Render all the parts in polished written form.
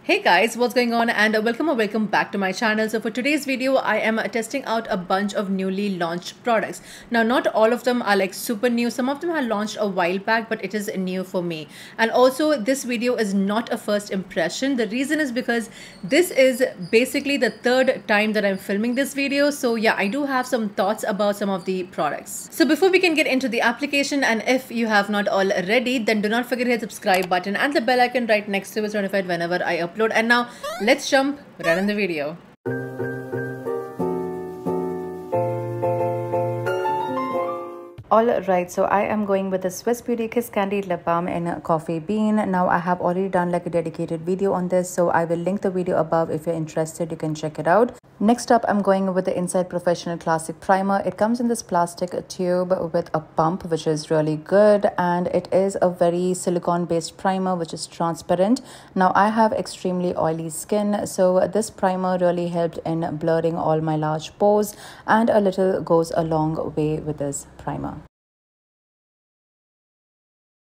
Hey guys, what's going on, and welcome or welcome back to my channel. So for today's video I am testing out a bunch of newly launched products. Now not all of them are like super new. Some of them are launched a while back, but it is new for me. And also this video is not a first impression. The reason is because this is basically the third time that I'm filming this video. So yeah, I do have some thoughts about some of the products. So before we can get into the application, and if you have not already, then do not forget to hit the subscribe button and the bell icon right next to it so notified whenever I upload. And now let's jump right in the video. Alright, so I am going with the Swiss Beauty Kiss Candy Lip Balm in Coffee Bean. Now I have already done like a dedicated video on this, so I will link the video above. If you're interested, you can check it out. Next up, I'm going with the Inside Professional Classic Primer. It comes in this plastic tube with a pump, which is really good, and it is a very silicone based primer which is transparent. Now I have extremely oily skin, so this primer really helped in blurring all my large pores, and a little goes a long way with this primer.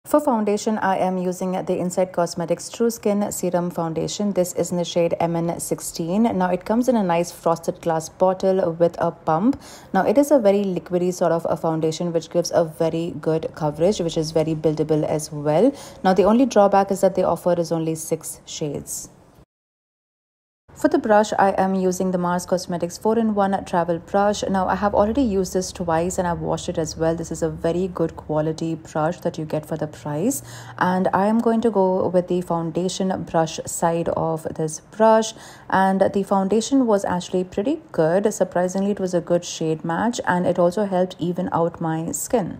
For foundation, I am using the Inside Cosmetics True Skin Serum Foundation. This is in the shade MN16. Now it comes in a nice frosted glass bottle with a pump. Now it is a very liquidy sort of a foundation which gives a very good coverage, which is very buildable as well. Now the only drawback is that they offer is only 6 shades. For the brush, I am using the Mars Cosmetics 4-in-1 travel brush. Now I have already used this twice and I've washed it as well. This is a very good quality brush that you get for the price. And I am going to go with the foundation brush side of this brush. And the foundation was actually pretty good. Surprisingly, it was a good shade match, and it also helped even out my skin.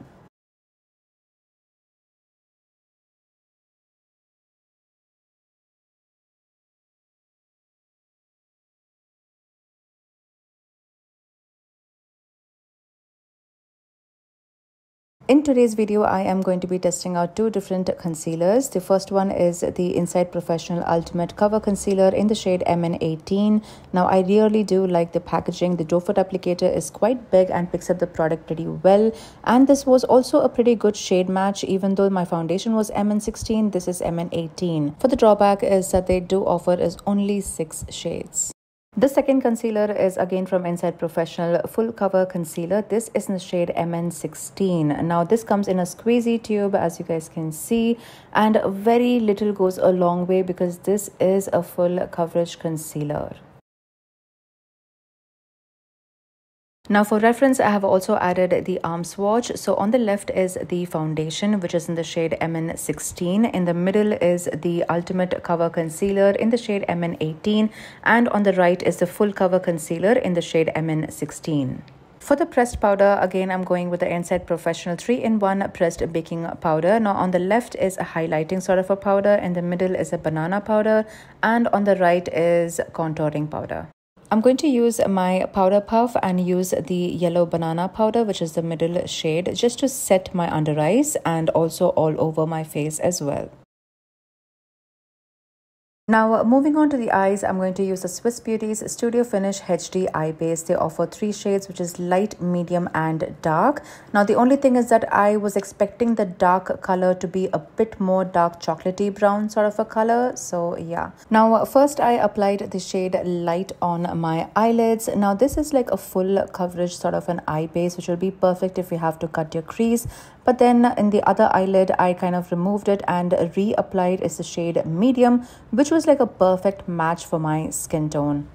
In today's video, I am going to be testing out two different concealers. The first one is the Inside Professional Ultimate Cover Concealer in the shade MN18. Now, I really do like the packaging. The doe foot applicator is quite big and picks up the product pretty well. And this was also a pretty good shade match. Even though my foundation was MN16, this is MN18. For the drawback is that they do offer is only 6 shades. The second concealer is again from Inside Professional Full Cover Concealer. This is in the shade MN16. Now this comes in a squeezy tube, as you guys can see, and very little goes a long way because this is a full coverage concealer. Now for reference, I have also added the arm swatch. So on the left is the foundation, which is in the shade MN16. In the middle is the Ultimate Cover Concealer in the shade MN18. And on the right is the Full Cover Concealer in the shade MN16. For the pressed powder, again, I'm going with the Inside Professional 3-in-1 pressed baking powder. Now on the left is a highlighting sort of a powder. In the middle is a banana powder. And on the right is contouring powder. I'm going to use my powder puff and use the yellow banana powder, which is the middle shade, just to set my under eyes and also all over my face as well. Now moving on to the eyes, I'm going to use the Swiss Beauty's Studio Finish HD Eye Base. They offer 3 shades, which is light, medium and dark. Now the only thing is that I was expecting the dark color to be a bit more dark chocolatey brown sort of a color. So yeah. Now first I applied the shade light on my eyelids. Now this is like a full coverage sort of an eye base, which will be perfect if you have to cut your crease. But then in the other eyelid, I kind of removed it and reapplied is the shade medium, which was like a perfect match for my skin tone.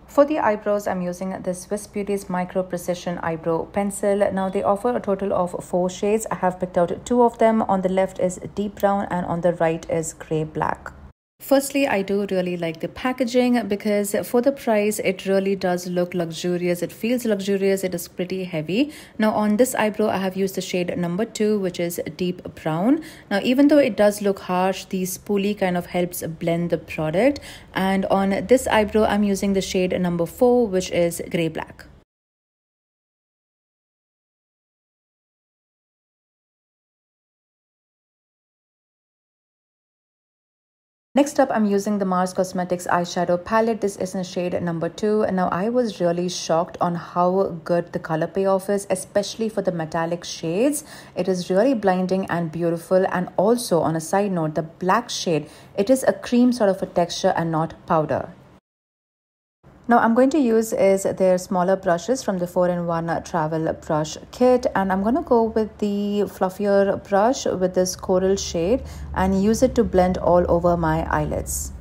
For the eyebrows, I'm using the Swiss Beauty's Micro Precision Eyebrow Pencil. Now they offer a total of 4 shades. I have picked out 2 of them. On the left is deep brown and on the right is grey black. Firstly, I do really like the packaging because for the price, it really does look luxurious. It feels luxurious. It is pretty heavy. Now on this eyebrow, I have used the shade number 2, which is deep brown. Now, even though it does look harsh, the spoolie kind of helps blend the product. And on this eyebrow, I'm using the shade number 4, which is grey black. Next up, I'm using the Mars Cosmetics eyeshadow palette. This is in shade number 2. Now, I was really shocked on how good the color payoff is, especially for the metallic shades. It is really blinding and beautiful. And also, on a side note, the black shade, it is a cream sort of a texture and not powder. Now I'm going to use is their smaller brushes from the 4-in-1 travel brush kit, and I'm going to go with the fluffier brush with this coral shade and use it to blend all over my eyelids.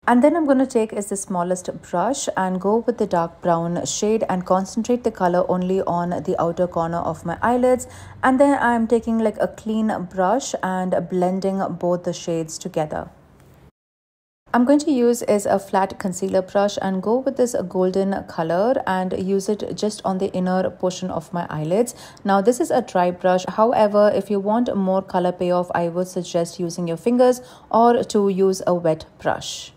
And then I'm going to take is the smallest brush and go with the dark brown shade and concentrate the color only on the outer corner of my eyelids. And then I'm taking like a clean brush and blending both the shades together. I'm going to use is a flat concealer brush and go with this golden color and use it just on the inner portion of my eyelids. Now this is a dry brush. However, if you want more color payoff, I would suggest using your fingers or to use a wet brush.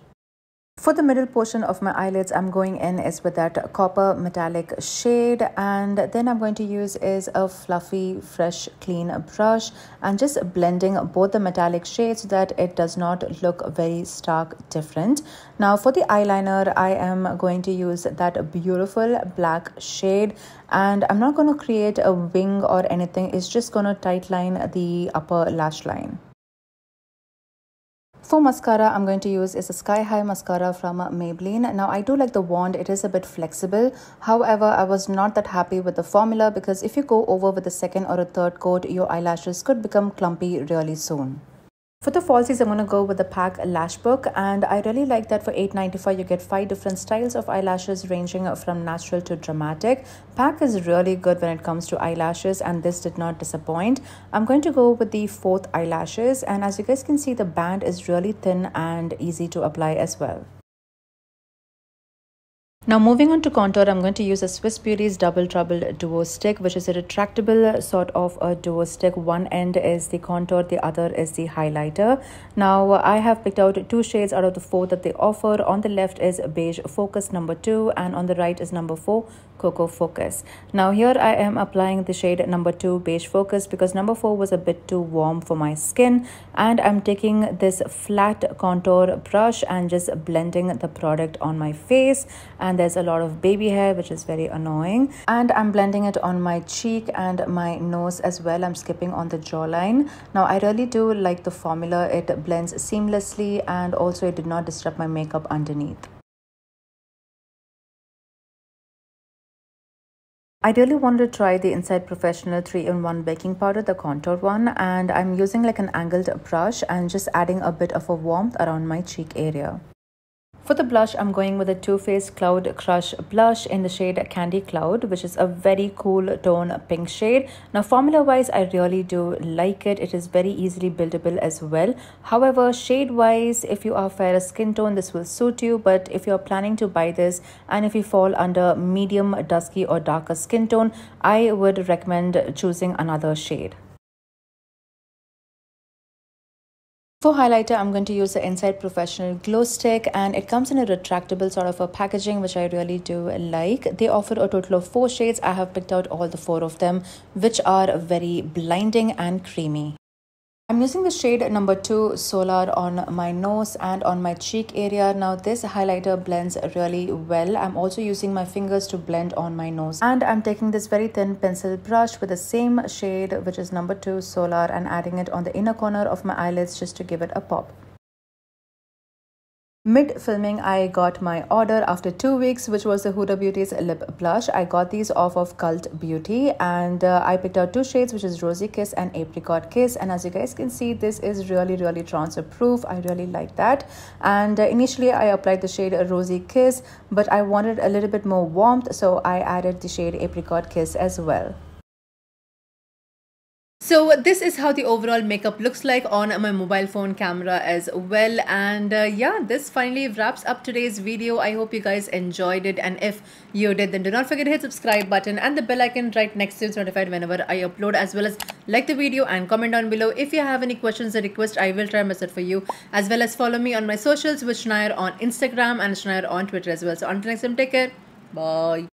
For the middle portion of my eyelids, I'm going in is with that copper metallic shade, and then I'm going to use is a fluffy, fresh, clean brush and just blending both the metallic shades so that it does not look very stark different. Now for the eyeliner, I am going to use that beautiful black shade, and I'm not going to create a wing or anything. It's just going to tightline the upper lash line. For mascara, I'm going to use is a Sky High mascara from Maybelline. Now, I do like the wand. It is a bit flexible. However, I was not that happy with the formula because if you go over with a second or a third coat, your eyelashes could become clumpy really soon. For the falsies, I'm going to go with the PAC Lash Book, and I really like that for $8.95 you get 5 different styles of eyelashes ranging from natural to dramatic. PAC is really good when it comes to eyelashes, and this did not disappoint. I'm going to go with the 4th eyelashes, and as you guys can see, the band is really thin and easy to apply as well. Now moving on to contour, I'm going to use a Swiss Beauty's Double Trouble Duo Stick, which is a retractable sort of a duo stick. One end is the contour, the other is the highlighter. Now I have picked out 2 shades out of the 4 that they offer. On the left is Beige Focus number 2 and on the right is number 4, Cocoa Focus. Now here I am applying the shade number 2, Beige Focus, because number 4 was a bit too warm for my skin, and I'm taking this flat contour brush and just blending the product on my face. And there's a lot of baby hair, which is very annoying, and I'm blending it on my cheek and my nose as well. I'm skipping on the jawline. Now I really do like the formula. It blends seamlessly and also it did not disrupt my makeup underneath. I really wanted to try the Inside Professional 3-in-1 baking powder, the contour one, and I'm using like an angled brush and just adding a bit of a warmth around my cheek area. For the blush, I'm going with a Too Faced Cloud Crush blush in the shade Candy Cloud, which is a very cool tone pink shade. Now formula wise, I really do like it. It is very easily buildable as well. However, shade wise, if you are fair skin tone, this will suit you. But if you're planning to buy this and if you fall under medium, dusky or darker skin tone, I would recommend choosing another shade. For highlighter, I'm going to use the Inside Professional Glow Stick, and it comes in a retractable sort of a packaging, which I really do like. They offer a total of 4 shades. I have picked out all the 4 of them, which are very blinding and creamy. I'm using the shade number 2 Solar on my nose and on my cheek area. Now this highlighter blends really well. I'm also using my fingers to blend on my nose. And I'm taking this very thin pencil brush with the same shade, which is number 2 Solar, and adding it on the inner corner of my eyelids just to give it a pop. Mid-filming, I got my order after 2 weeks, which was the Huda Beauty's lip blush. I got these off of Cult Beauty, and I picked out 2 shades, which is Rosy Kiss and Apricot Kiss. And as you guys can see, this is really transfer proof. I really like that. And initially, I applied the shade Rosy Kiss, but I wanted a little bit more warmth, so I added the shade Apricot Kiss as well. So this is how the overall makeup looks like on my mobile phone camera as well. And yeah, this finally wraps up today's video. I hope you guys enjoyed it, and if you did, then do not forget to hit subscribe button and the bell icon right next to it, notified whenever I upload, as well as like the video and comment down below. If you have any questions or requests, I will try my best for you, as well as follow me on my socials, which Shnair on Instagram and Shnair on Twitter as well. So until next time, take care. Bye.